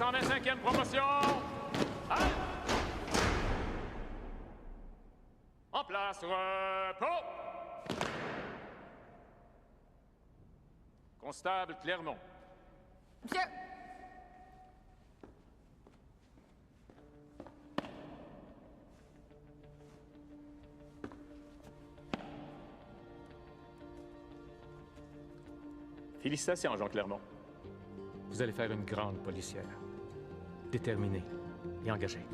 225e promotion! Halte! En place, repos! Constable Clermont. Monsieur! Félicitations, Jean Clermont. Vous allez faire une grande policière. Déterminée et engagée.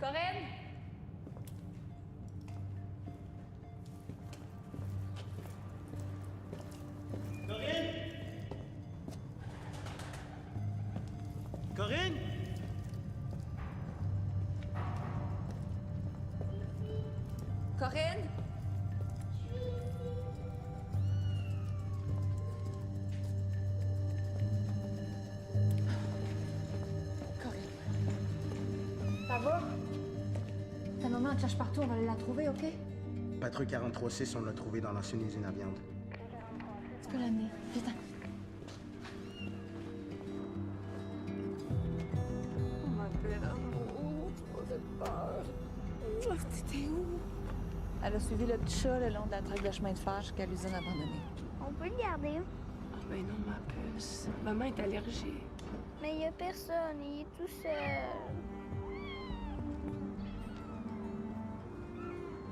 Corinne? Corinne? Corinne? Corinne. Ça va? Ta maman te cherche partout, on va aller la trouver, OK? Patrouille 43-6, on l'a trouvé dans l'ancienne usine à viande. Tu peux l'amener. Viens-t'en. Ma belle amour, tu m'as fait peur. T'étais où? Elle a suivi le petit chat le long de la traque de chemin de fer jusqu'à l'usine abandonnée. On peut le garder. Ah ben non, ma puce. Maman est allergique. Mais il n'y a personne, il est tout seul.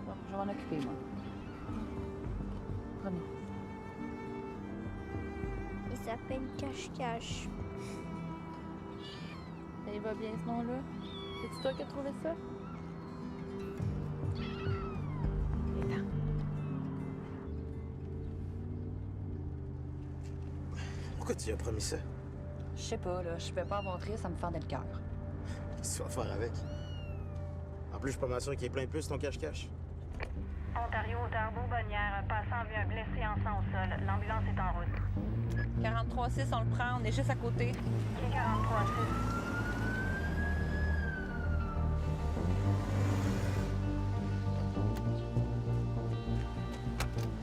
Bon, je vais m'en occuper, moi. Promis. Il s'appelle Cache-Cache. Ça y va bien, ce nom-là? C'est toi qui as trouvé ça? Viens-t'en. Pourquoi tu lui as promis ça? Je sais pas, là. Je peux pas avoir triste, ça me fendait le cœur. Qu'est-ce que tu vas faire avec? En plus, je suis pas mal sûr qu'il est plein de plus ton cache-cache. Ontario, Tarbeau-Bonnière, passant vu un blessé en sang au sol. L'ambulance est en route. 43-6, on le prend, on est juste à côté. Qui 43-6?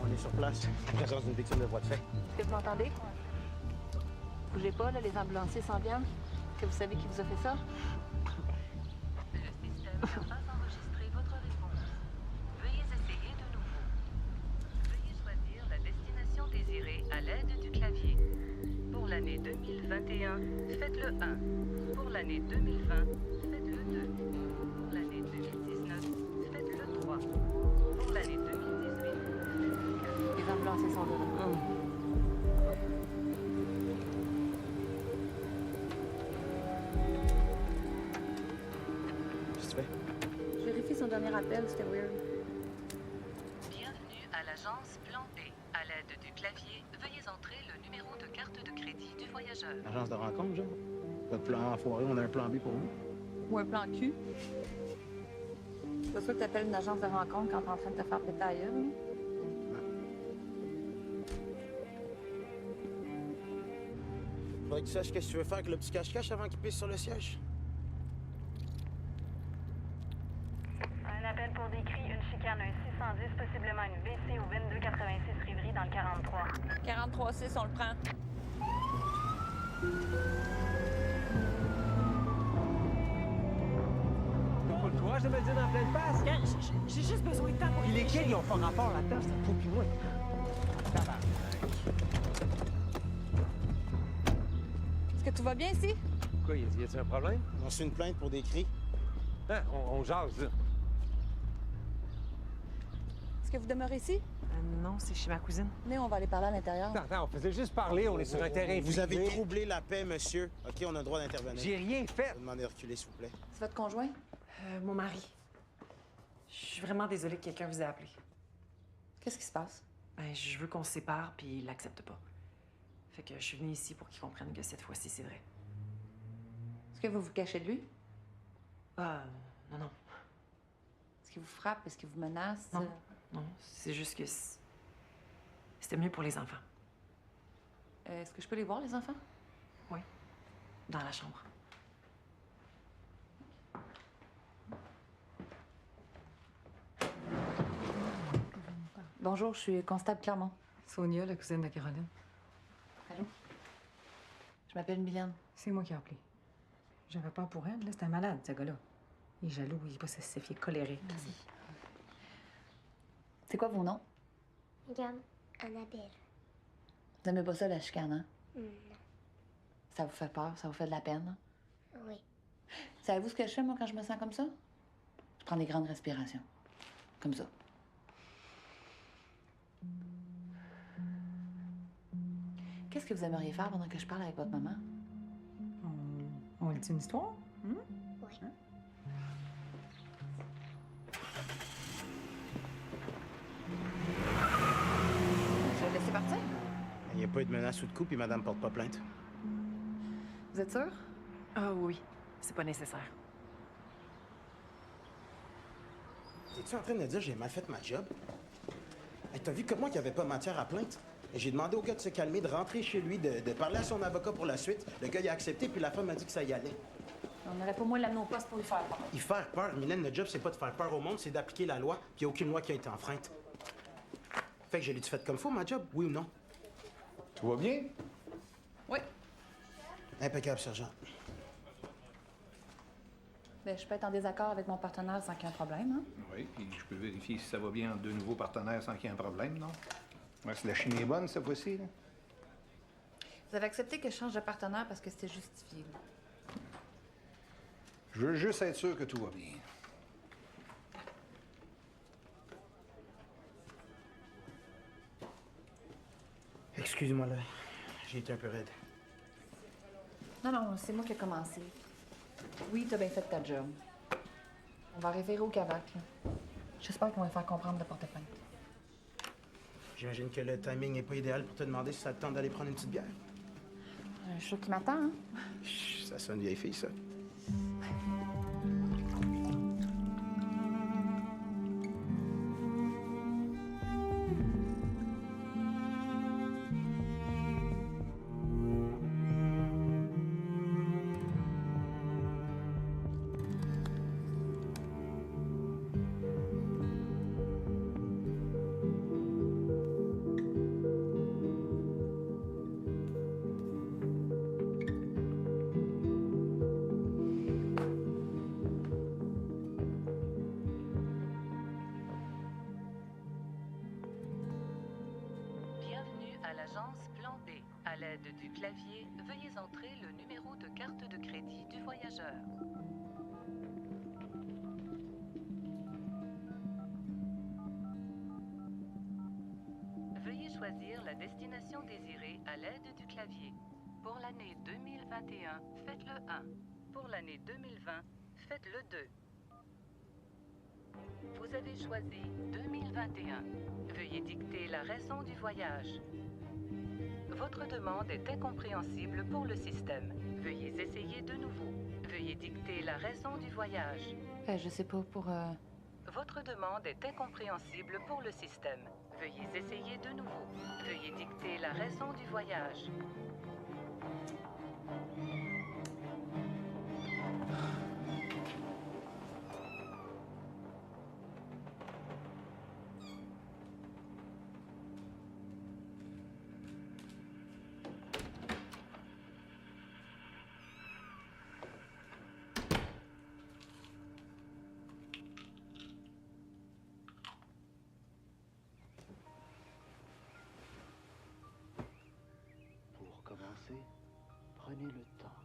On est sur place, en présence d'une victime de voie de fait. Est-ce que vous m'entendez? Bougez pas, là, les ambulanciers s'en viennent. Est-ce que vous savez qui vous a fait ça? Le système n'a pas enregistré votre réponse. Veuillez essayer de nouveau. Veuillez choisir la destination désirée à l'aide du clavier. Pour l'année 2021, faites le 1. Pour l'année 2020, faites le 2. Pour l'année 2019, faites le 3. Pour l'année 2018, faites le 4. Les ambulanciers sont là. Qu'est-ce que tu fais? Je vérifie son dernier appel, c'était weird. Bienvenue à l'agence Plan B. À l'aide du clavier, veuillez entrer le numéro de carte de crédit du voyageur. Agence de rencontre, genre? Pas de plan A foiré, on a un plan B pour vous. Ou un plan cul. C'est pas ça que t'appelles une agence de rencontre quand t'es en train de te faire péter la gueule. Faudrait que tu saches ce que tu veux faire avec le petit cache-cache avant qu'il pisse sur le siège. Un appel pour des cris, une chicane, un 610, possiblement une VC au 2286 Rivry dans le 43. 43-6, on le prend. T'as pas le courage de me le dire en pleine face? J'ai juste besoin de temps pour Puis lesquels ils ont pas rapport là-dedans? C'est toi puis moi. Est-ce que tout va bien ici? Quoi, y a-t-il un problème? On a reçu une plainte pour des cris. Hein, on jase, là. que vous demeurez ici? Non, c'est chez ma cousine. Venez, on va aller parler à l'intérieur. Attends, on faisait juste parler, on est sur un terrain Vous avez privé. troublé la paix, monsieur. OK, on a le droit d'intervenir. J'ai rien fait. Je vais demander de reculer, s'il vous plaît. C'est votre conjoint? Mon mari. Je suis vraiment désolée que quelqu'un vous ait appelé. Qu'est-ce qui se passe? Ben, je veux qu'on se sépare, puis il l'accepte pas. Fait que je suis venue ici pour qu'il comprenne que cette fois-ci, c'est vrai. Est-ce que vous vous cachez de lui? Ah, non, non. Est-ce qu'il vous frappe? Est-ce qu'il vous menace? Non. Non, c'est juste que c'était mieux pour les enfants. Est-ce que je peux les voir, les enfants? Oui. Dans la chambre. Bonjour, je suis constable Clermont. Sonia, la cousine de Caroline. Allô? Je m'appelle Mylène. C'est moi qui ai appelé. J'avais peur pour elle, là. C'est un malade, ce gars-là. Il est jaloux, il est possessif, il est colérique. C'est quoi vos noms? Regarde, Annabelle. Vous n'aimez pas ça, la chicane, hein? Non. Ça vous fait peur? Ça vous fait de la peine? Oui. Savez-vous ce que je fais, moi, quand je me sens comme ça? Je prends des grandes respirations. Comme ça. Qu'est-ce que vous aimeriez faire pendant que je parle avec votre maman? On lit une histoire? Oui. Je vais le laisser partir. Il n'y a pas eu de menace ou de coup, puis madame porte pas plainte. Vous êtes sûr? Ah oui, c'est pas nécessaire. T'es-tu en train de me dire que j'ai mal fait ma job? Hey, t'as vu comme moi qu'il n'y avait pas matière à plainte? Et j'ai demandé au gars de se calmer, de rentrer chez lui, de parler à son avocat pour la suite. Le gars, il a accepté, puis la femme m'a dit que ça y allait. On n'aurait pas moins l'amener au poste pour lui faire peur. Y faire peur, Mylène, notre job, c'est pas de faire peur au monde, c'est d'appliquer la loi, puis il n'y a aucune loi qui a été enfreinte. Fait que je l'ai-tu fait comme faut, ma job, oui ou non? Tout va bien? Oui. Impeccable, sergent. Ben, je peux être en désaccord avec mon partenaire sans qu'il y ait un problème, hein? Oui, puis je peux vérifier si ça va bien entre deux nouveaux partenaires sans qu'il y ait un problème, non? Ouais, si la chimie est bonne cette fois-ci, là. Vous avez accepté que je change de partenaire parce que c'était justifié, là. Je veux juste être sûr que tout va bien. Excuse-moi, là. J'ai été un peu raide. Non, non, c'est moi qui ai commencé. Oui, t'as bien fait ta job. On va référer au CAVAC, là. J'espère qu'ils vont me faire comprendre de porter plainte. J'imagine que le timing n'est pas idéal pour te demander si ça te tente d'aller prendre une petite bière. Un show qui m'attend, hein? Chut, ça sonne vieille fille, ça. Bienvenue à l'agence Plan B. À l'aide du clavier, veuillez entrer le numéro de carte de crédit du voyageur. Veuillez choisir la destination désirée à l'aide du clavier. Pour l'année 2021, faites le 1. Pour l'année 2020, faites le 2. Vous avez choisi 2021. Veuillez dicter la raison du voyage. Votre demande est incompréhensible pour le système. Veuillez essayer de nouveau. Veuillez dicter la raison du voyage. Je sais pas, pour... Votre demande est incompréhensible pour le système. Veuillez essayer de nouveau. Veuillez dicter la raison du voyage. Pour commencer, prenez le temps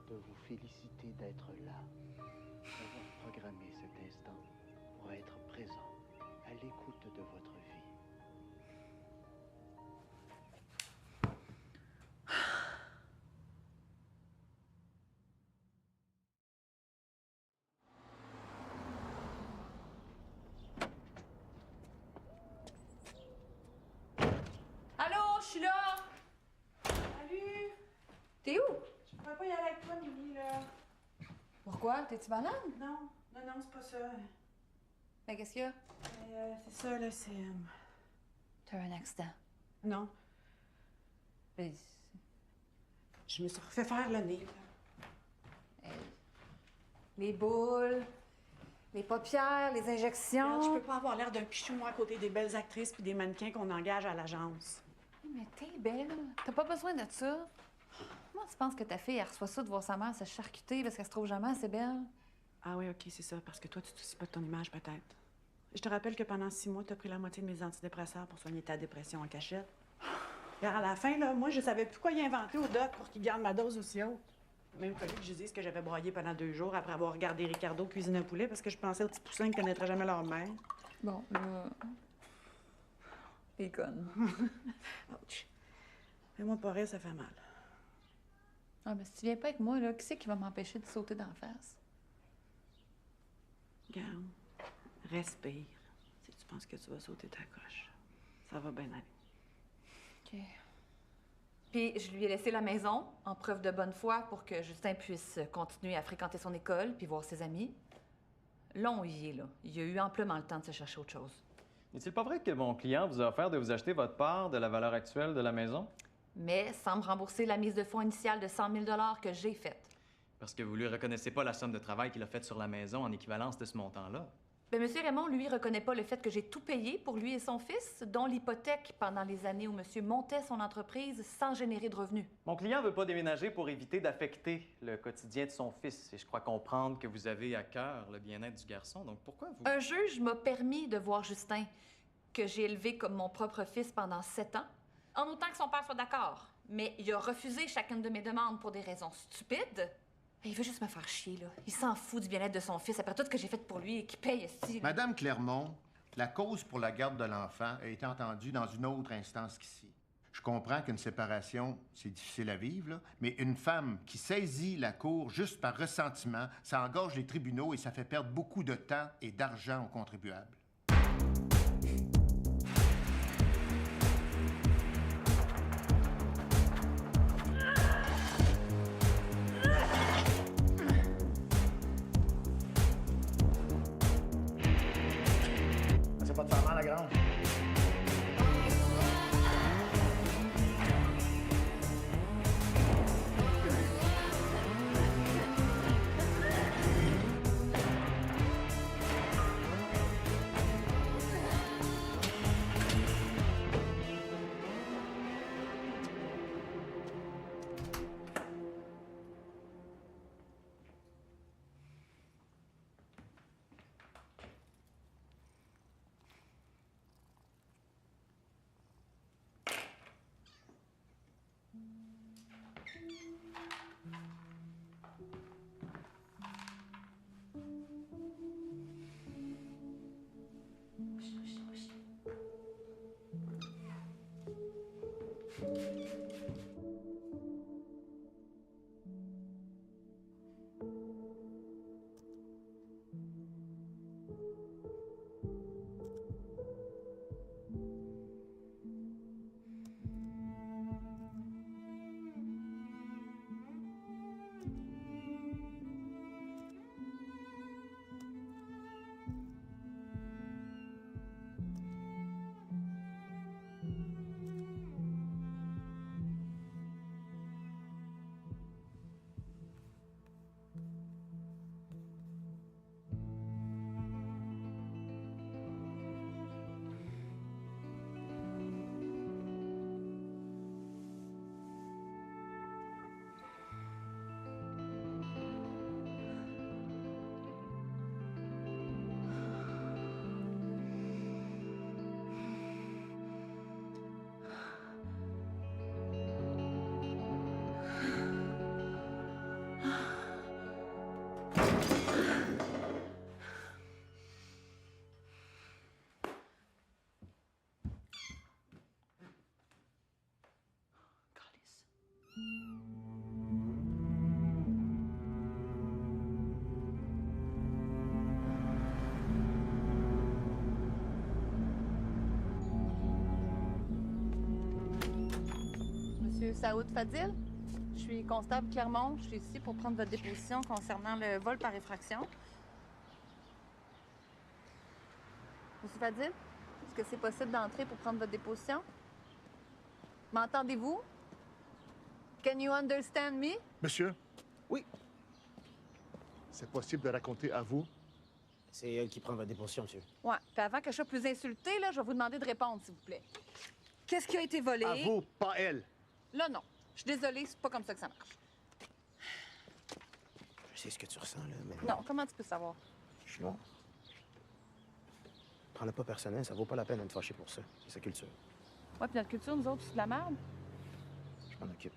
de vous féliciter d'être là, d'avoir programmé cet instant pour être présent à l'écoute de votre je suis là! Salut! T'es où? Je pourrais pas y aller avec toi, Mimi, là. Pourquoi? T'es-tu malade? Non, c'est pas ça. Ben, qu'est-ce qu'il y a? C'est ça, là, c'est... T'as un accident. Non. Ben, Je me suis refait faire le nez, là. les boules, les paupières, les injections. Regarde, je peux pas avoir l'air d'un pichou, moi, à côté des belles actrices puis des mannequins qu'on engage à l'agence. Mais t'es belle. T'as pas besoin de ça. Comment tu penses que ta fille, elle reçoit ça de voir sa mère se charcuter parce qu'elle se trouve jamais assez belle? Ah oui, OK, c'est ça, parce que toi, tu te soucies pas de ton image, peut-être. Je te rappelle que pendant 6 mois, t'as pris la moitié de mes antidépresseurs pour soigner ta dépression en cachette. Regarde, à la fin, là, moi, je savais plus quoi y inventer au doc pour qu'il garde ma dose aussi haute. Même fallu que je dise que j'avais broyé pendant 2 jours après avoir regardé Ricardo cuisiner un poulet parce que je pensais aux petits poussins qui connaîtraient jamais leur mère. Bon, là... T'es conne. Ouch. Fais-moi pas rire, ça fait mal. Ah, ben si tu viens pas avec moi, là, qui c'est qui va m'empêcher de sauter d'en face? Regarde, respire. Si tu penses que tu vas sauter ta coche, ça va bien aller. OK. Puis je lui ai laissé la maison en preuve de bonne foi pour que Justin puisse continuer à fréquenter son école puis voir ses amis. Là, on y est, là. Il a eu amplement le temps de se chercher autre chose. N'est-il pas vrai que mon client vous a offert de vous acheter votre part de la valeur actuelle de la maison? Mais sans me rembourser la mise de fonds initiale de 100 000 $ que j'ai faite. Parce que vous lui reconnaissez pas la somme de travail qu'il a faite sur la maison en équivalence de ce montant-là. Ben, M. Raymond, lui, reconnaît pas le fait que j'ai tout payé pour lui et son fils, dont l'hypothèque pendant les années où monsieur montait son entreprise sans générer de revenus. Mon client veut pas déménager pour éviter d'affecter le quotidien de son fils. Et je crois comprendre que vous avez à cœur le bien-être du garçon. Donc pourquoi vous... Un juge m'a permis de voir Justin, que j'ai élevé comme mon propre fils pendant 7 ans, en autant que son père soit d'accord. Mais il a refusé chacune de mes demandes pour des raisons stupides. Il veut juste me faire chier, là. Il s'en fout du bien-être de son fils après tout ce que j'ai fait pour lui et qu'il paye ici. Madame Clermont, la cause pour la garde de l'enfant a été entendue dans une autre instance qu'ici. Je comprends qu'une séparation, c'est difficile à vivre, là, mais une femme qui saisit la cour juste par ressentiment, ça engorge les tribunaux et ça fait perdre beaucoup de temps et d'argent aux contribuables. Pas de faire mal, la grande. Monsieur Saoud Fadil, je suis constable Clermont. Je suis ici pour prendre votre déposition concernant le vol par effraction. Monsieur Fadil, est-ce que c'est possible d'entrer pour prendre votre déposition? M'entendez-vous? Can you understand me? Monsieur? Oui. C'est possible de raconter à vous? C'est elle qui prend votre déposition, monsieur. Ouais. Puis avant que je sois plus insultée, là, je vais vous demander de répondre, s'il vous plaît. Qu'est-ce qui a été volé? À vous, pas elle. Là, non. Je suis désolée, c'est pas comme ça que ça marche. Je sais ce que tu ressens, là, mais... Non, comment tu peux savoir? Je suis noir. Prends-le pas personnel, ça vaut pas la peine de te fâcher pour ça. C'est sa culture. Ouais, puis notre culture, nous autres, c'est de la merde. Je m'en occupe.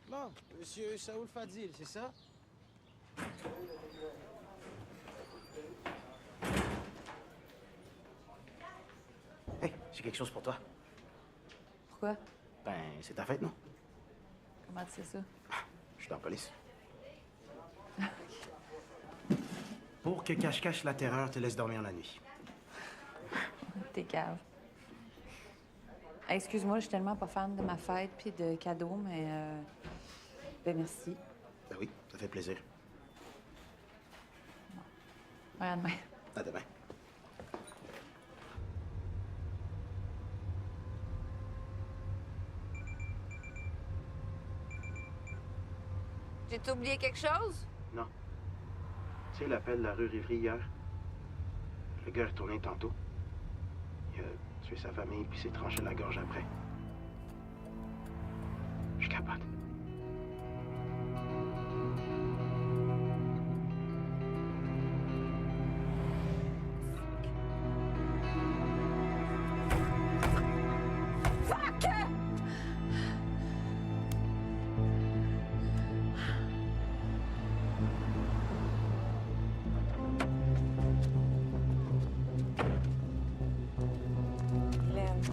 Bon, monsieur Saoud Fadil, c'est ça? Hey, j'ai quelque chose pour toi. Pourquoi? Ben, c'est ta fête, non? Comment tu sais ça? Je suis dans la police. Pour que cache-cache la terreur te laisse dormir la nuit. T'es cave. Hey, excuse-moi, je suis tellement pas fan de ma fête puis de cadeaux, mais ben merci. Ben oui, ça fait plaisir. Ouais, à demain. À demain. J'ai-tu oublié quelque chose? Non. Tu sais l'appel de la rue Rivry hier? Le gars est retourné tantôt. Il a tué sa famille puis s'est tranché la gorge après. Je capote. Fuck!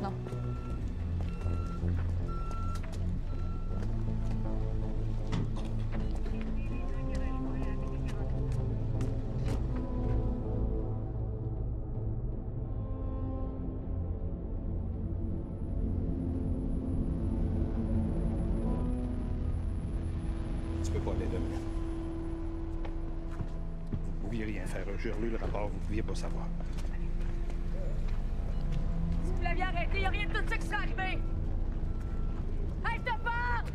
Non. Tu peux pas aller demain. Vous pouviez rien faire. J'ai relu le rapport, vous pouviez pas savoir. Si vous l'aviez arrêté, il n'y a rien de tout ça qui serait arrivé! Hey, je te parle!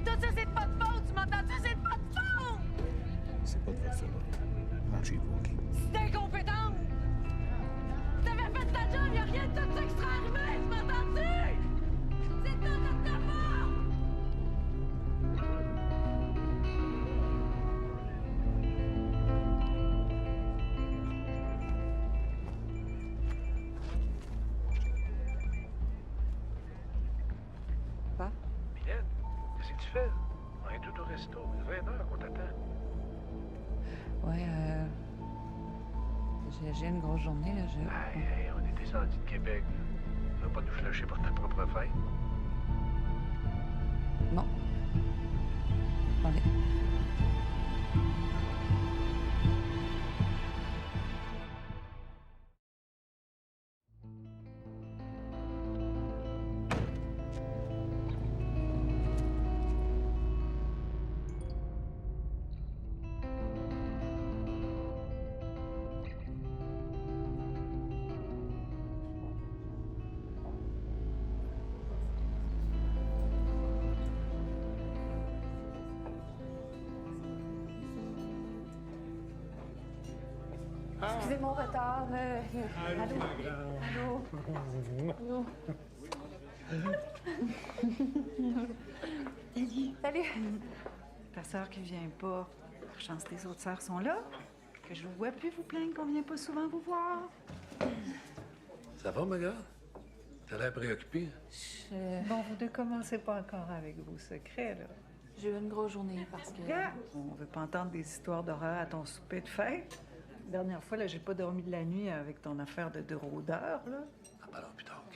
Tout ça, c'est de votre faute, tu m'entends-tu? C'est de votre faute! C'est pas de votre faute. Rangez-vous, OK? C'est incompétent! T'avais fait ta job, il n'y a rien de tout ça qui serait arrivé, tu m'entends-tu? C'est tout de ta faute! Quoi? Mylène, qu'est-ce que tu fais? On est tout au resto. 20 heures qu'on t'attend. Ouais, j'ai une grosse journée, là. Hey, on est descendu de Québec. Tu vas pas nous flusher pour ta propre fête? Non. Allez. Excusez mon retard. Allô? Allô? Salut. Ta sœur qui vient pas. Par chance, tes autres sœurs sont là. Que je vous vois plus vous plaindre qu'on vient pas souvent vous voir. Ça va, ma gare? T'as l'air préoccupée. Bon, vous ne commencez pas encore avec vos secrets, là. J'ai eu une grosse journée parce que... On veut pas entendre des histoires d'horreur à ton souper de fête. La dernière fois, là, j'ai pas dormi de la nuit avec ton affaire de rôdeur, là. Ah, ben alors, plus tard, OK.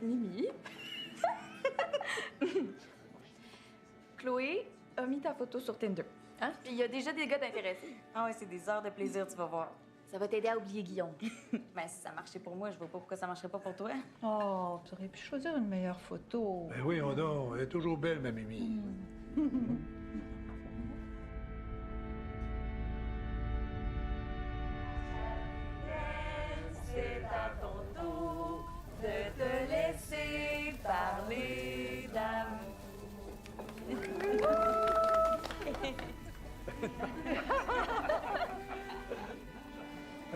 Mimi? Chloé a mis ta photo sur Tinder. Hein? Puis il y a déjà des gars d'intéressés. Ah ouais, c'est des heures de plaisir, tu vas voir. Ça va t'aider à oublier Guillaume. Mais si ça marchait pour moi, je vois pas pourquoi ça marcherait pas pour toi. Oh, tu aurais pu choisir une meilleure photo. Ben oui, elle est toujours belle, ma Mimi. C'est à ton tour de te laisser parler d'amour.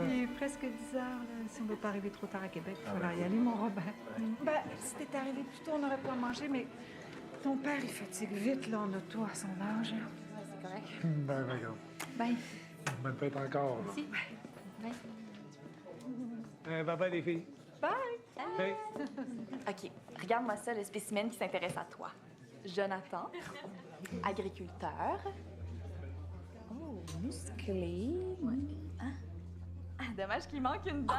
Il est presque 10 heures, là. Si on ne veut pas arriver trop tard à Québec, il va falloir y aller, mon Robert. Ben, si t'étais arrivé plus tôt, on n'aurait pas mangé, mais ton père, il fatigue vite, là, en auto à son âge. Ouais, c'est correct. Ben, regarde. Bye. Bonne fête encore. Merci. Bye. Bye bye, les filles. Bye. Hey. OK, regarde-moi ça, le spécimen qui s'intéresse à toi. Jonathan, agriculteur. Oh, musclé. Ouais. Hein? Ah, dommage qu'il manque une dent.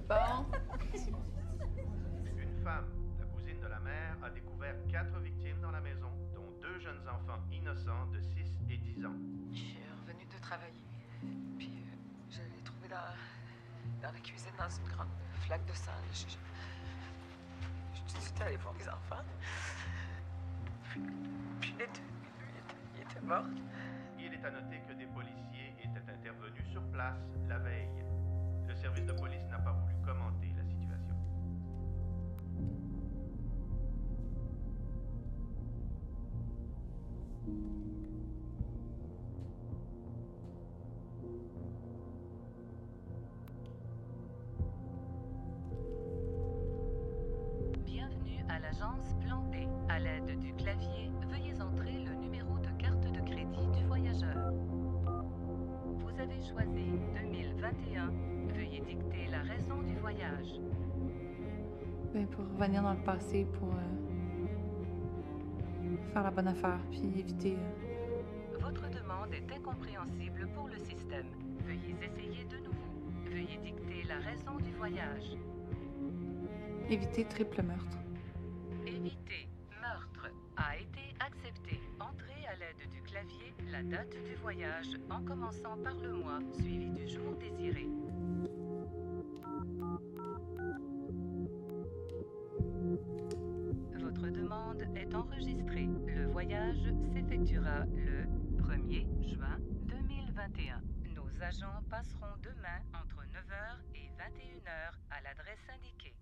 Bon. Une femme, la cousine de la mère, a découvert 4 victimes dans la maison, dont 2 jeunes enfants innocents de 6 et 10 ans. Je suis revenue de travailler, puis je l'ai trouvé dans la cuisine, dans une grande flaque de sang. Je suis allée voir les enfants. Puis il était mort. Il est à noter que des policiers étaient intervenus sur place la veille. Le service de police n'a pas voulu commenter la situation. Bienvenue à l'agence Plan B. À l'aide du clavier, veuillez entrer le numéro de carte de crédit du voyageur. Vous avez choisi 2021. Veuillez dicter la raison du voyage. Ben, pour revenir dans le passé, pour faire la bonne affaire, puis éviter... Votre demande est incompréhensible pour le système. Veuillez essayer de nouveau. Veuillez dicter la raison du voyage. éviter triple meurtre. Éviter meurtre a été accepté. Entrez à l'aide du clavier la date du voyage en commençant par le mois suivi du jour désiré. Votre demande est enregistrée. Le voyage s'effectuera le 1er juin 2021. Nos agents passeront demain entre 9h et 21h à l'adresse indiquée.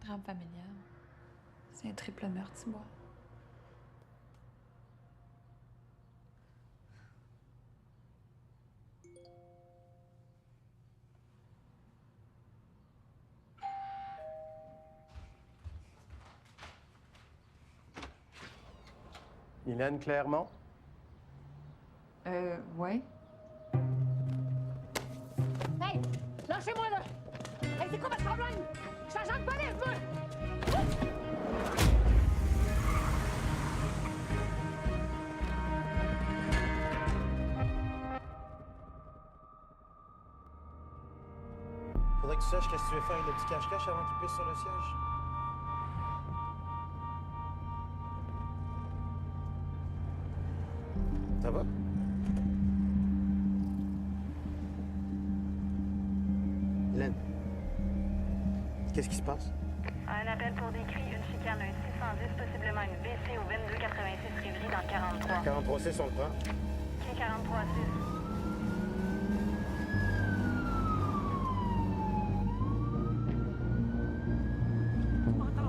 Drame familial. C'est un triple meurtre, tu vois. Mylène Clermont? Ouais. Hey! Lâchez-moi, là! Hey, c'est quoi votre problème? Je suis agent de police, moi! Faudrait que tu saches qu'est-ce que tu veux faire avec le petit cache-cache avant qu'il pisse sur le siège. Ça va? Hélène, qu'est-ce qui se passe? Un appel pour décrit, une chicane, un 610, possiblement une BC au 2286 Rivry dans le 43. 43-6, on le prend. OK, 43-6.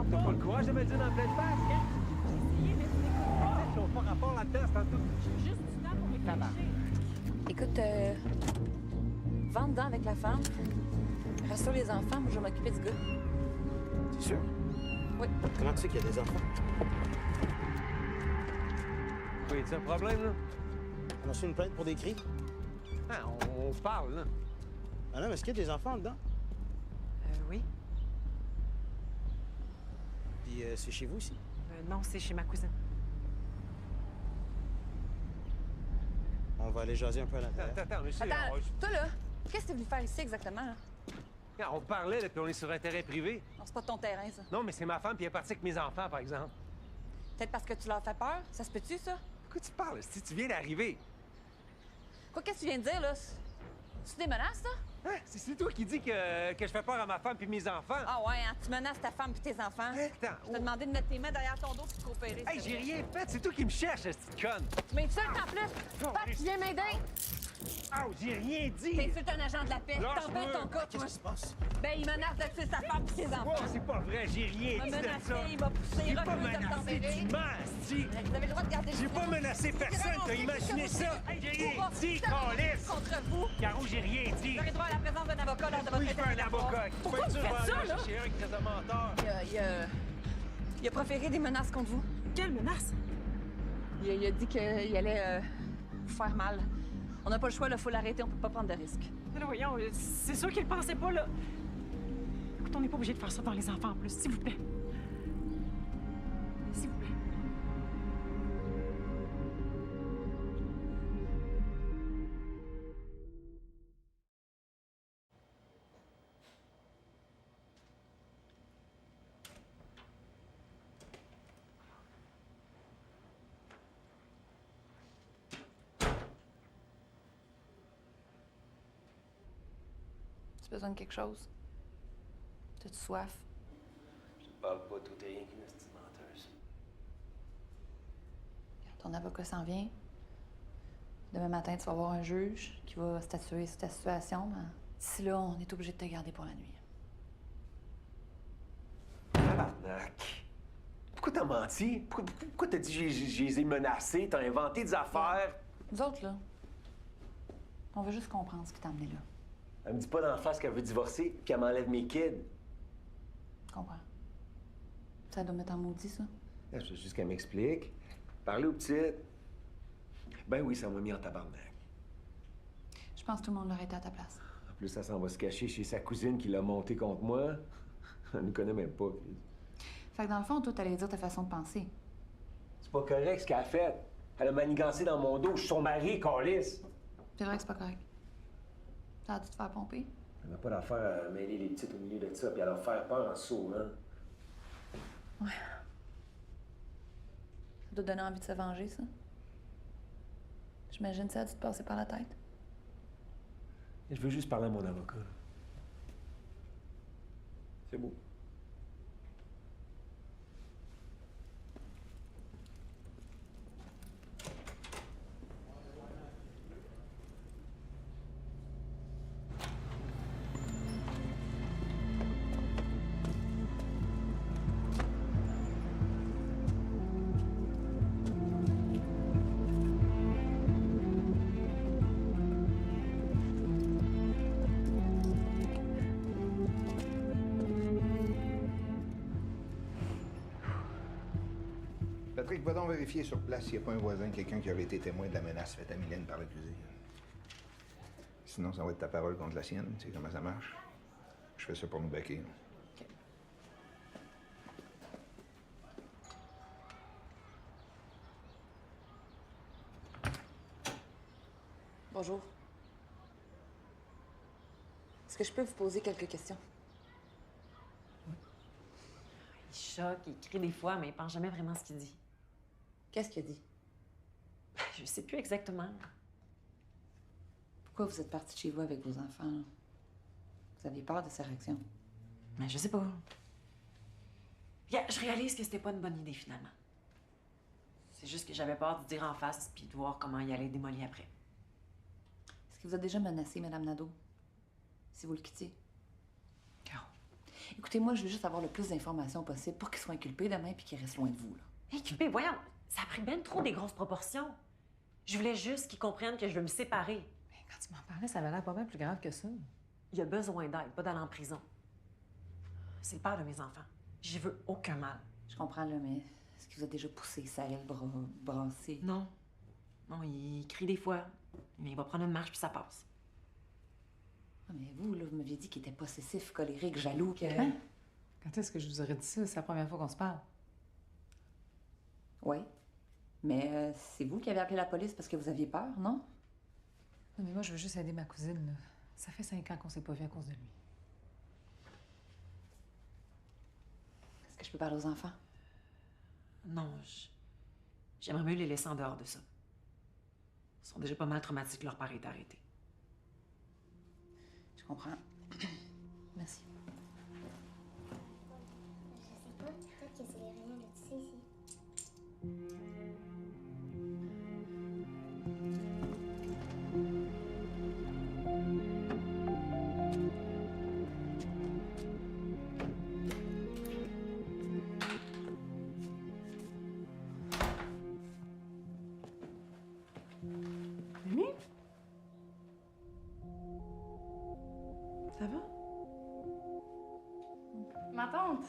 T'as pas le courage de me dire dans la pleine face? J'ai essayé, mais tu n'écoutes pas. Ils n'ont pas rapport là-dedans, c'est tantôt. J'ai juste du temps pour m'éclater. Écoute, va dedans avec la femme. Rassure les enfants, moi je vais m'occuper du gars. C'est sûr? Oui. Comment tu sais qu'il y a des enfants? Oui, y a un problème, là? On a reçu une plainte pour des cris. Ah, on se parle, là. Ah non, mais est-ce qu'il y a des enfants dedans? Oui. Puis c'est chez vous aussi? Non, c'est chez ma cousine. On va aller jaser un peu à l'intérieur. Attends, monsieur. Attends, toi là, qu'est-ce que t'es venu faire ici exactement? Là? On parlait, là, puis on est sur un terrain privé. Non, c'est pas ton terrain, ça. Non, mais c'est ma femme, puis elle est partie avec mes enfants, par exemple. Peut-être parce que tu leur fais peur? Ça se peut-tu, ça? Pourquoi tu parles? Si tu viens d'arriver. Quoi, qu'est-ce que tu viens de dire, là? C'est des menaces, ça? Hein? C'est toi qui dis que je fais peur à ma femme puis mes enfants. Ah ouais, hein? Tu menaces ta femme puis tes enfants. Attends. Je t'ai demandé de mettre tes mains derrière ton dos puis de coopérer. Hey, j'ai rien fait. C'est toi qui me cherches, cette petite conne. Tu m'insultes en plus! Pat, tu viens m'aider! Oh, j'ai rien dit! T'insultes un agent de la paix. Lâche-moi. T'empêches ton cas, Qu'est-ce qui se passe? Ben, il menace de tuer sa femme puis ses enfants. Oh, c'est pas vrai, j'ai rien Il m'a dit de menacé, ça. il m'a poussé, J'ai il pas refuse de menacé, tempérer. tu mens, asti. Vous avez le droit de garder le J'ai pas silence. menacé personne, t'as imaginé ça? Hey, j'ai rien dit, câlisse! Contre vous. Caro, j'ai rien dit. Vous aurez droit à la présence d'un avocat lors de votre Oui, je veux un interrogatoire. avocat. Pourquoi vous faites ça, là? J'ai un qui est un menteur. Il a proféré des menaces contre vous. Quelle menace? Il a dit qu'il allait vous faire mal. On n'a pas le choix, il faut l'arrêter, on peut pas prendre de risques. Mais là, voyons, c'est sûr qu'il le pensait pas, là. Écoute, on n'est pas obligé de faire ça dans les enfants en plus, s'il vous plaît. S'il vous plaît. Tu as besoin de quelque chose? T'as-tu soif? Je te parle pas, tout est rien qu'une petite menteuse. Ton avocat s'en vient. Demain matin, tu vas voir un juge qui va statuer sur ta situation. Mais d'ici là, on est obligé de te garder pour la nuit. Tabarnak! Pourquoi t'as menti? Pourquoi t'as dit que je les ai menacés? T'as inventé des affaires? Nous autres, là, on veut juste comprendre ce qui t'a amené là. Elle me dit pas d'en face qu'elle veut divorcer puis qu'elle m'enlève mes kids. Comprends. Ça doit mettre en maudit, ça. Je veux juste qu'elle m'explique. Parler aux petites. Ben oui, ça m'a mis en tabarnak. Je pense que tout le monde l'aurait été à ta place. En plus, ça s'en va se cacher chez sa cousine qui l'a monté contre moi. Elle nous connaît même pas. Fait que dans le fond, toi, t'allais dire ta façon de penser. C'est pas correct ce qu'elle a fait. Elle a manigancé dans mon dos. Je suis son mari, câlisse. C'est vrai que c'est pas correct. Ça a dû te faire pomper. Elle n'a pas d'affaire à mêler les petites au milieu de ça puis à leur faire peur en sauvant. Ouais. Ça doit donner envie de se venger, ça. J'imagine ça a dû te passer par la tête. Je veux juste parler à mon avocat. C'est beau. Patrick, va donc vérifier sur place s'il n'y a pas un voisin, quelqu'un qui aurait été témoin de la menace faite à Mylène par l'accusé. Sinon, ça va être ta parole contre la sienne. Tu sais comment ça marche? Je fais ça pour nous baquer. Bonjour. Est-ce que je peux vous poser quelques questions? Il choque, il crie des fois, mais il pense jamais vraiment ce qu'il dit. Qu'est-ce qu'il a dit? Je sais plus exactement. Pourquoi vous êtes parti de chez vous avec vos enfants, là? Vous aviez peur de sa réaction? Mais je sais pas. Je réalise que c'était pas une bonne idée, finalement. C'est juste que j'avais peur de dire en face puis de voir comment il allait démolir après. Est-ce qu'il vous a déjà menacé, Madame Nadeau? Si vous le quittiez? Caro. Écoutez, moi, je veux juste avoir le plus d'informations possible pour qu'il soit inculpé demain puis qu'il reste loin de vous, là. Inculpé, voyons, ça a pris ben trop des grosses proportions. Je voulais juste qu'ils comprennent que je veux me séparer. Mais quand tu m'en parlais, ça avait l'air pas mal plus grave que ça. Il a besoin d'aide, pas d'aller en prison. C'est le père de mes enfants. J'y veux aucun mal. Je comprends, là, mais Est-ce qu'il vous a déjà poussé, serré le bras, brassé? Non. Non, il crie des fois. Mais il va prendre une marche puis ça passe. Ah, mais vous, là, vous m'aviez dit qu'il était possessif, colérique, jaloux, que... Hein? Quand est-ce que je vous aurais dit ça? C'est la première fois qu'on se parle. Oui. Mais c'est vous qui avez appelé la police parce que vous aviez peur, non? Non, mais moi, je veux juste aider ma cousine, là. Ça fait 5 ans qu'on s'est pas vu à cause de lui. Est-ce que je peux parler aux enfants? Non, j'aimerais mieux les laisser en dehors de ça. Ils sont déjà pas mal traumatiques que leur père est arrêté. Je comprends. Merci. Je sais pas, peut-être que c'est rien de tout ça ici. Mimi? Ça va? Ma tante!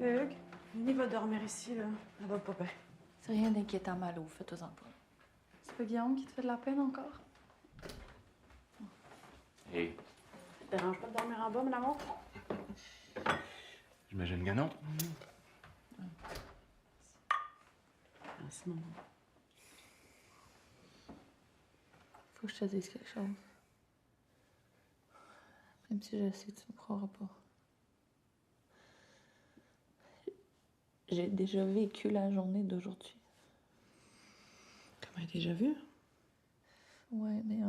Hugues, Mimi va dormir ici, là. Elle va pas bien. C'est rien d'inquiétant, Malo. Faites-en pas. C'est pas Guillaume qui te fait de la peine encore? Hey, Ça te dérange pas de dormir en bas, mon amour? j'imagine que non. Merci, maman. Faut que je te dise quelque chose. Même si je sais que tu me croiras pas. J'ai déjà vécu la journée d'aujourd'hui. Comment déjà vu? Ouais, mais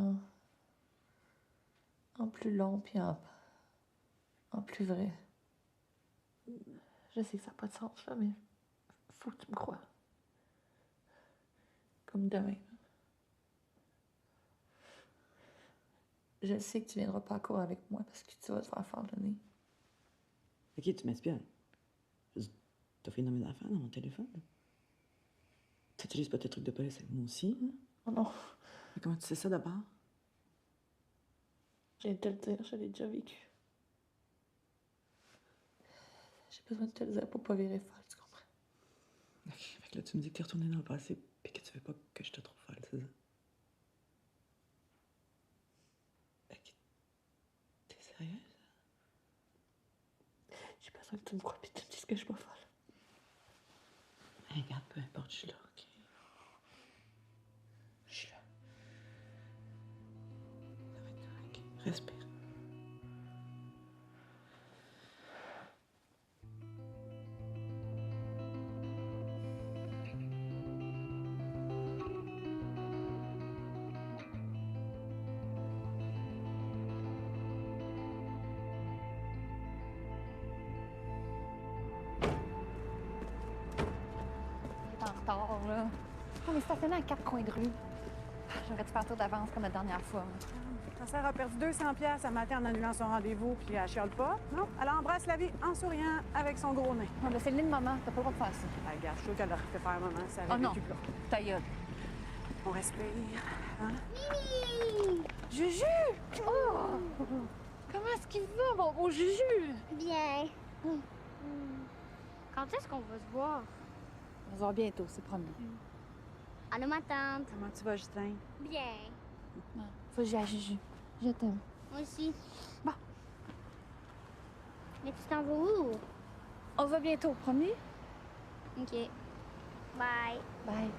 en plus long puis en plus vrai. Je sais que ça n'a pas de sens, là, mais faut que tu me crois. Comme demain. Je sais que tu viendras pas à court avec moi parce que tu vas te faire fendonner. Ok, tu m'espionnes. T'as fait nommer d'affaires dans mon téléphone? T'utilises pas tes trucs de police avec moi aussi, hein? Oh non. Mais comment tu sais ça d'abord? Je viens de te le dire, je l'ai déjà vécu. J'ai besoin de te le dire pour pas virer folle, tu comprends? Ok, fait que là, tu me dis que t'es retournée dans le passé et que tu veux pas que je te trouve folle, c'est ça? Ok. T'es sérieuse? J'ai besoin que tu me crois puis que tu me dises que je suis pas folle. Hey, regarde, peu importe, je suis là, ok? Je suis là. Ça va être correct. Respire. En retard, là. On est stationné à 4 coins de rue. J'aurais dû partir d'avance comme la dernière fois. Ta sœur a perdu 200 pièces ce matin en annulant son rendez-vous, puis elle chiale pas. Non, elle embrasse la vie en souriant avec son gros nez. Ouais, ben c'est le nez de maman. T'as pas le droit de faire ça. Ah, regarde, je suis sûre qu'elle l'aurait fait faire maman si elle Oh avait non. vécu là. Ta gueule. On respire, hein? Mimi! Juju! Oh! Comment est-ce qu'il va, mon beau Juju? Bien. Quand est-ce qu'on va se voir? On va se voir bientôt, c'est promis. Allô, ma tante. Comment tu vas, Justin? Bien. Faut que j'aille à Juju. Je t'aime. Moi aussi. Bon. Mais tu t'en vas où? On se voit bientôt, promis? OK. Bye. Bye.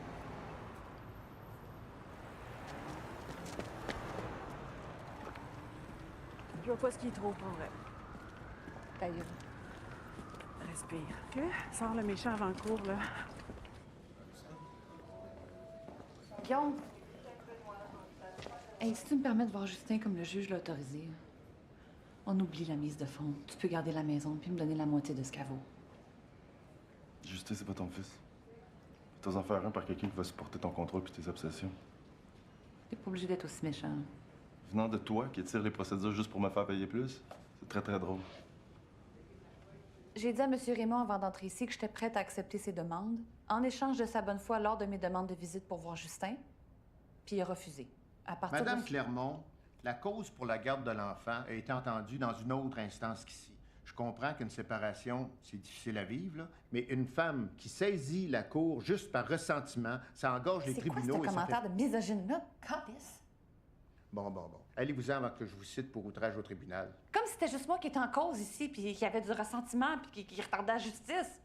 Je vois pas ce qu'il trouve pour vrai. Ta gueule. Respire. OK? Sors le méchant avant le cours, là. Guillaume. Hey, si tu me permets de voir Justin comme le juge l'a autorisé, on oublie la mise de fonds. Tu peux garder la maison puis me donner la moitié de ce qu'elle vaut. Justin, c'est pas ton fils. T'as en faire un par quelqu'un qui va supporter ton contrôle puis tes obsessions. T'es pas obligé d'être aussi méchant. Venant de toi, qui tire les procédures juste pour me faire payer plus, c'est très, très drôle. J'ai dit à M. Raymond avant d'entrer ici que j'étais prête à accepter ses demandes, en échange de sa bonne foi lors de mes demandes de visite pour voir Justin, puis il a refusé. À partir Madame de... Clermont, la cause pour la garde de l'enfant a été entendue dans une autre instance qu'ici. Je comprends qu'une séparation, c'est difficile à vivre, là, mais une femme qui saisit la cour juste par ressentiment, ça engorge les tribunaux. C'est quoi ce et ça commentaire fait... de misogyne-là? Calice. Bon. Allez-vous-en avant que je vous cite pour outrage au tribunal. Comme si c'était juste moi qui étais en cause ici, puis qui avait du ressentiment, puis qui retardait la justice.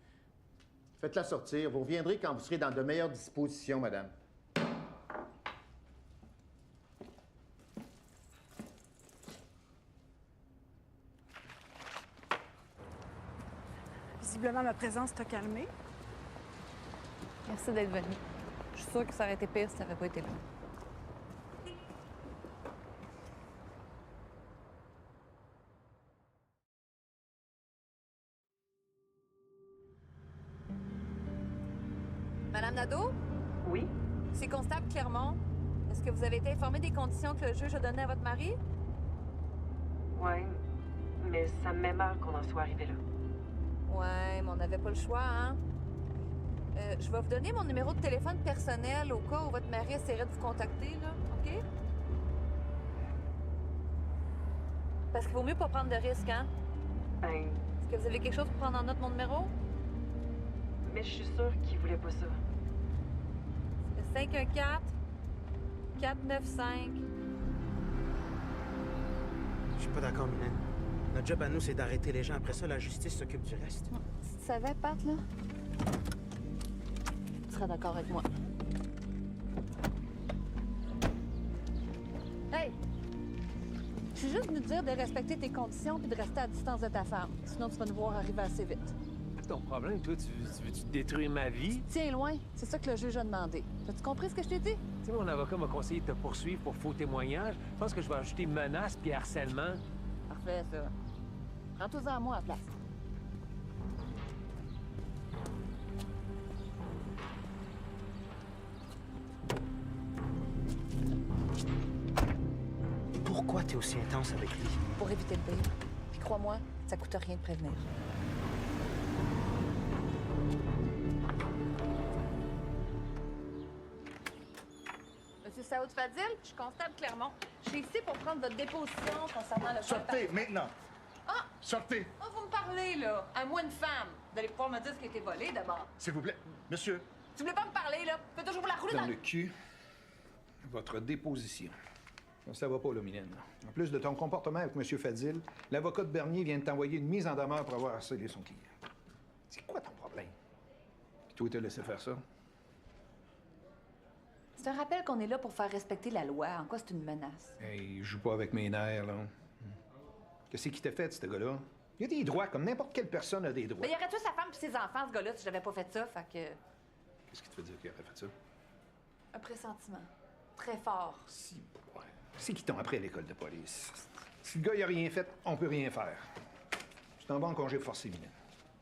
Faites-la sortir. Vous reviendrez quand vous serez dans de meilleures dispositions, madame. Visiblement, ma présence t'a calmé. Merci d'être venu. Je suis sûre que ça aurait été pire si ça n'avait pas été là. Madame Nadeau? Oui? C'est Constable Clermont. Est-ce que vous avez été informée des conditions que le juge a données à votre mari? Ouais, mais ça me met mal qu'on en soit arrivé là. Ouais, mais on n'avait pas le choix, hein? Je vais vous donner mon numéro de téléphone personnel au cas où votre mari essaierait de vous contacter, là, OK? Parce qu'il vaut mieux pas prendre de risques, hein? Ben, Est-ce que vous avez quelque chose pour prendre en note mon numéro? mais je suis sûre qu'il voulait pas ça. C'est le 514-495. Je suis pas d'accord, Mylène. Notre job à nous, c'est d'arrêter les gens. Après ça, la justice s'occupe du reste. Si tu savais, Pat, là, tu serais d'accord avec moi. Hey! Je suis juste venue te dire de respecter tes conditions puis de rester à distance de ta femme. Sinon, tu vas nous voir arriver assez vite. Ton problème, toi, tu veux-tu détruire ma vie? Tiens loin, c'est ça que le juge a demandé. As-tu compris ce que je t'ai dit? Tu sais, mon avocat m'a conseillé de te poursuivre pour faux témoignage. Je pense que je vais ajouter menaces puis harcèlement. Parfait, ça. Prends-toi-en à moi à la place. Pourquoi t'es aussi intense avec lui? Pour éviter le pire. Puis crois-moi, ça coûte rien de prévenir. Monsieur Saoud Fadil, je suis constable Clermont. Je suis ici pour prendre votre déposition concernant le... Sortez, maintenant! Ah! Sortez! Oh, vous me parlez, là. À moi, une femme. Vous allez pouvoir me dire ce qui a été volé, d'abord. S'il vous plaît, monsieur. Tu voulais pas me parler, là? Fais toujours vous la rouler Dans dans le cul, votre déposition. Ça va pas, là, Mylène. En plus de ton comportement avec M. Fadil, l'avocat de Bernier vient de t'envoyer une mise en demeure pour avoir harcelé son client. C'est quoi ton problème? Puis toi, t'as laissé faire ça? C'est un rappel qu'on est là pour faire respecter la loi. En quoi c'est une menace? Hey, joue pas avec mes nerfs, là. Qu'est-ce qu'il t'a fait, ce gars-là? Il a des droits, comme n'importe quelle personne a des droits. Mais il aurait tué sa femme et ses enfants, ce gars-là, si j'avais pas fait ça, fait que... Qu'est-ce qui te fait dire qu'il aurait fait ça? Un pressentiment. Très fort. C'est qui t'ont appris à l'école de police. Si le gars, il a rien fait, on peut rien faire. Tu t'en vas en congé forcé, Mylène.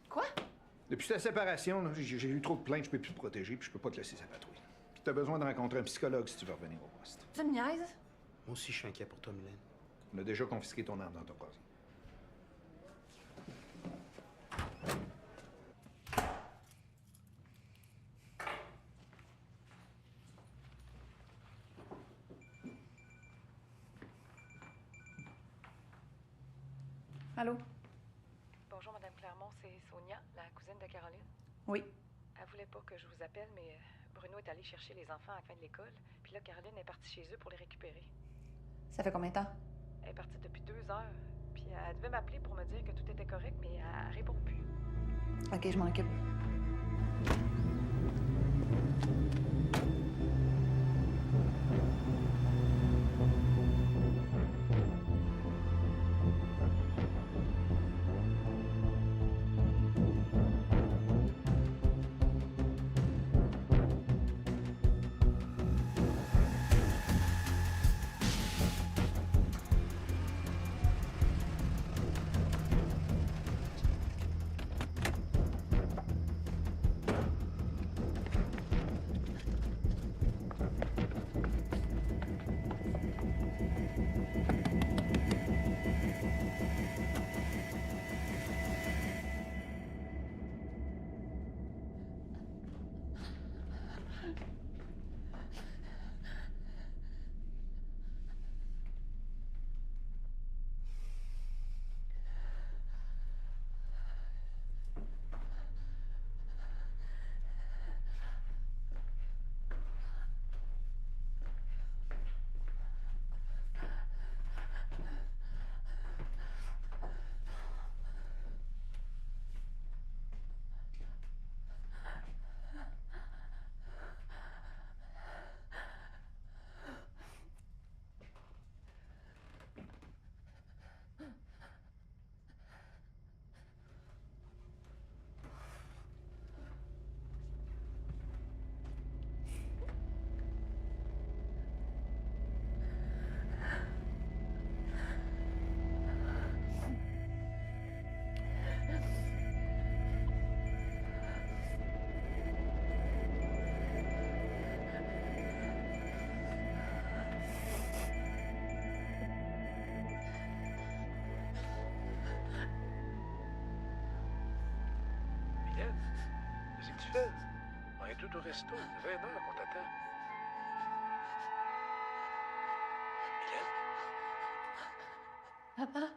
Quoi? Depuis ta séparation, là, j'ai eu trop de plaintes, je peux plus te protéger, puis je peux pas te laisser sa patrouille. Puis t'as besoin de rencontrer un psychologue si tu veux revenir au poste. Tu me niaises? Moi aussi, je suis inquiet pour toi, Mylène. On a déjà confisqué ton arme dans ton casier. Allô? Bonjour, Madame Clermont, c'est Sonia, la cousine de Caroline. Oui. Elle voulait pas que je vous appelle, mais Bruno est allé chercher les enfants à la fin de l'école. Puis là, Caroline est partie chez eux pour les récupérer. Ça fait combien de temps? Elle est partie depuis 2 heures. Puis elle devait m'appeler pour me dire que tout était correct, mais elle répond plus. OK, je m'en occupe. Mylène, qu'est-ce que tu fais? On est tout au resto. Ça fait 20 heures qu'on t'attend. Mylène? Papa?